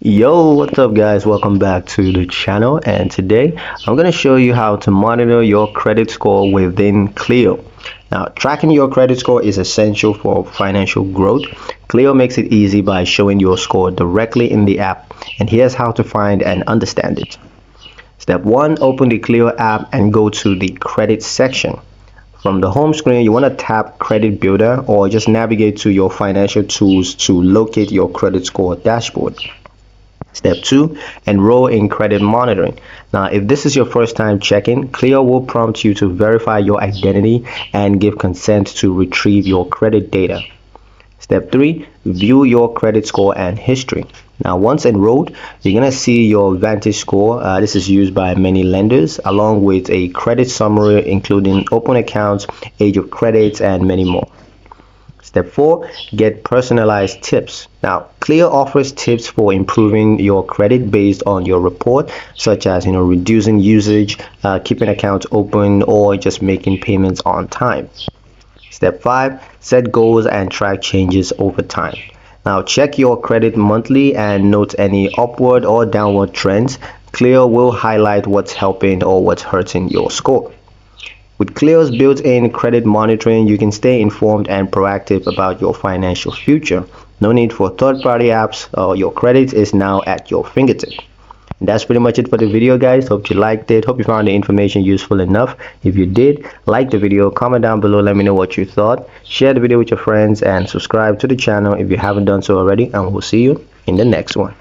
Yo, what's up guys? Welcome back to the channel, and today I'm going to show you how to monitor your credit score within Cleo. Now, tracking your credit score is essential for financial growth. Cleo makes it easy by showing your score directly in the app, and here's how to find and understand it. Step 1, open the Cleo app and go to the credit section. From the home screen, you want to tap Credit Builder or just navigate to your financial tools to locate your credit score dashboard. Step 2, enroll in credit monitoring. Now, if this is your first time checking, Cleo will prompt you to verify your identity and give consent to retrieve your credit data. Step 3, view your credit score and history. Now, once enrolled, you're going to see your Vantage score. This is used by many lenders, along with a credit summary including open accounts, age of credits, and many more. Step 4, get personalized tips. Now, Cleo offers tips for improving your credit based on your report, such as reducing usage, keeping accounts open, or just making payments on time. Step 5, set goals and track changes over time. Now, check your credit monthly and note any upward or downward trends. Cleo will highlight what's helping or what's hurting your score. With Cleo's built-in credit monitoring, you can stay informed and proactive about your financial future. No need for third-party apps. Your credit is now at your fingertips. And that's pretty much it for the video, guys. Hope you liked it. Hope you found the information useful enough. If you did, like the video, comment down below, let me know what you thought. Share the video with your friends and subscribe to the channel if you haven't done so already, and we'll see you in the next one.